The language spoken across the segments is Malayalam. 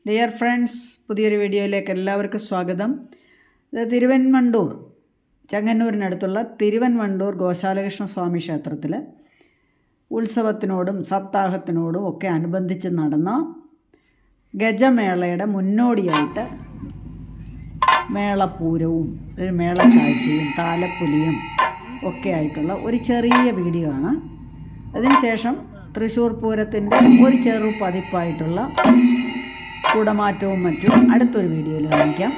ഡിയർ ഫ്രണ്ട്സ്, പുതിയൊരു വീഡിയോയിലേക്ക് എല്ലാവർക്കും സ്വാഗതം. ഇത് തിരുവൻവണ്ടൂർ, ചെങ്ങന്നൂരിനടുത്തുള്ള തിരുവൻവണ്ടൂർ ഗോശാലകൃഷ്ണ സ്വാമി ക്ഷേത്രത്തിൽ ഉത്സവത്തിനോടും സപ്താഹത്തിനോടും ഒക്കെ അനുബന്ധിച്ച് നടന്ന ഗജമേളയുടെ മുന്നോടിയായിട്ട് മേളപ്പൂരവും ഒരു മേളക്കാഴ്ചയും താലപ്പൊലിയും ഒക്കെ ആയിട്ടുള്ള ഒരു ചെറിയ വീഡിയോ ആണ്. അതിനുശേഷം തൃശ്ശൂർ പൂരത്തിൻ്റെ ഒരു ചെറു പതിപ്പായിട്ടുള്ള കുടമാറ്റവും മറ്റും അടുത്തൊരു വീഡിയോയിൽ കാണിക്കാം.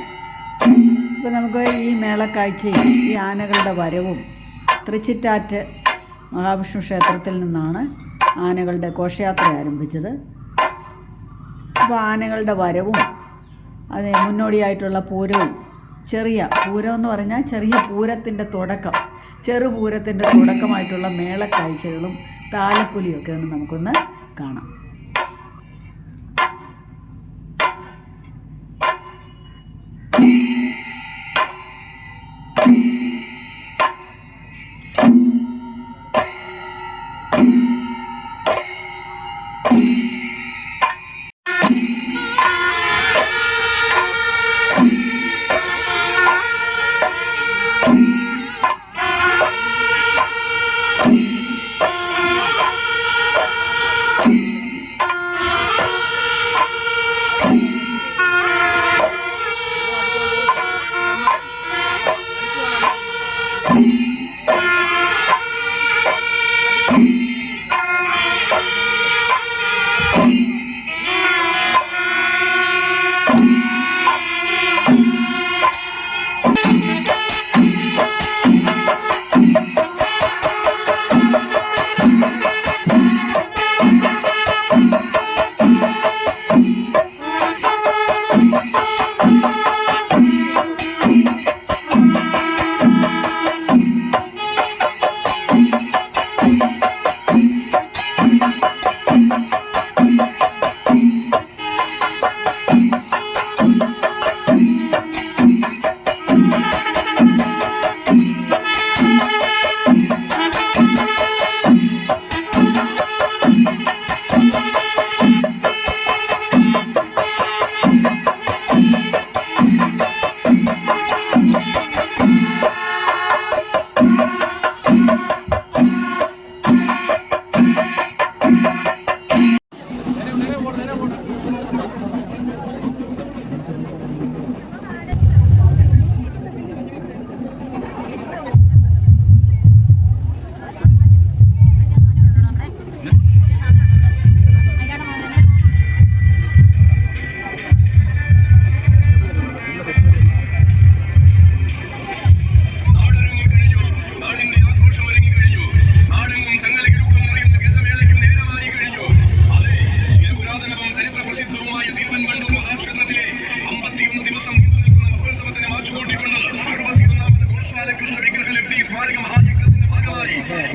ഇപ്പോൾ നമുക്ക് ഈ മേളക്കാഴ്ചയും ഈ ആനകളുടെ വരവും തൃച്ചിറ്റാറ്റ് മഹാവിഷ്ണു ക്ഷേത്രത്തിൽ നിന്നാണ് ആനകളുടെ ഘോഷയാത്ര ആരംഭിച്ചത്. അപ്പോൾ ആനകളുടെ വരവും അതിന് മുന്നോടിയായിട്ടുള്ള പൂരവും, ചെറിയ പൂരം എന്ന് പറഞ്ഞാൽ ചെറിയ പൂരത്തിൻ്റെ തുടക്കം, ചെറുപൂരത്തിൻ്റെ തുടക്കമായിട്ടുള്ള മേളക്കാഴ്ചകളും താലപ്പൊലിയൊക്കെ ഒന്ന് നമുക്കൊന്ന് കാണാം.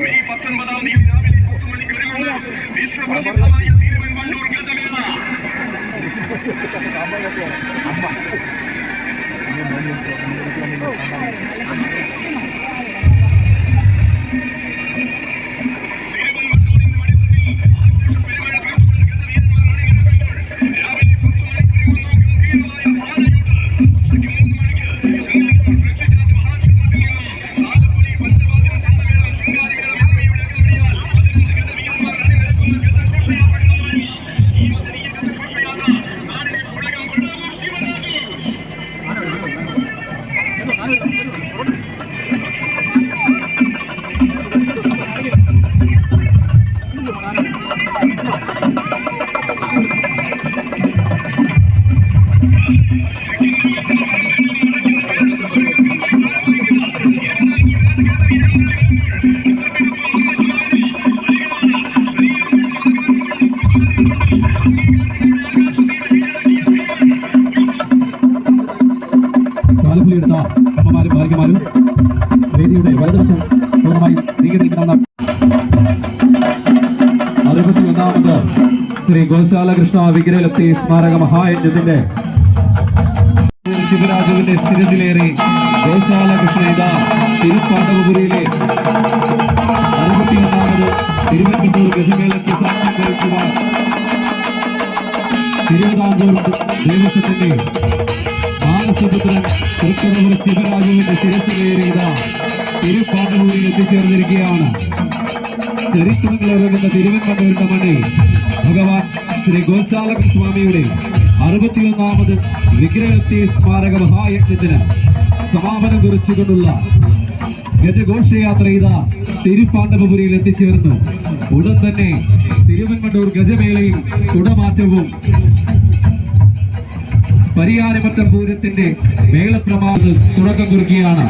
മെയ് 19-ാം തീയതി രാവിലെ 10 മണിക്ക് ഒരുങ്ങുന്ന വിശ്വപ്രസിദ്ധമായ തിരുവൻവണ്ടൂർ ഗജമേള. താലപ്പൊലിയെടുത്ത അമ്മമാരും ഭാര്യമാരും വേദിയുടെ വലതുവശം പൂർണ്ണമായി നീങ്ങിയിരിക്കണമെന്ന് 61ാമത് ശ്രീ ഗോശാലകൃഷ്ണ വിഗ്രഹലബ്ധി സ്മാരക മഹായജ്ഞത്തിന്റെ ശിവരാജുവിന്റെ സ്ഥിരത്തിലേറി ഗോശാലകൃഷ്ണ ഇതാ തിരുപ്പാണ്ഡവപുരിയിലെ 61ാമത് തിരുവനന്തപുരം ഗജമേളയ്ക്ക് സാക്ഷ്യം വഹിക്കുവാൻ തിരുവിതാംകൂർ ദേവസ്വത്തിന്റെ മാനസപുത്രൻ തൃക്കടവൂർ ശിവരാജുവിന്റെ ശിരസിലേറിയ തിരുപ്പാട്ടപൂരിൽ എത്തിച്ചേർന്നിരിക്കുകയാണ്. ചരിത്രങ്ങളൊരുങ്ങുന്ന തിരുവനന്തപുരത്തെ മണ്ണിൽ ഭഗവാൻ ശ്രീ ഗോശാലകൃഷ്ണ സ്വാമിയുടെ 61ാമത് വിഗ്രഹത്തി സ്മാരക മഹായജ്ഞത്തിന് സമാപനം കുറിച്ചുകൊണ്ടുള്ള ഗജഘോഷയാത്ര ഇതാ തിരുപ്പാണ്ഡവപുരിയിൽ എത്തിച്ചേർന്നു. ഉടൻ തന്നെ തിരുവൻമണ്ടൂർ ഗജമേളയും കുടമാറ്റവും പരിയാരമറ്റം പൂരത്തിന്റെ മേളപ്രമാണം തുടക്കം കുറിക്കുകയാണ്.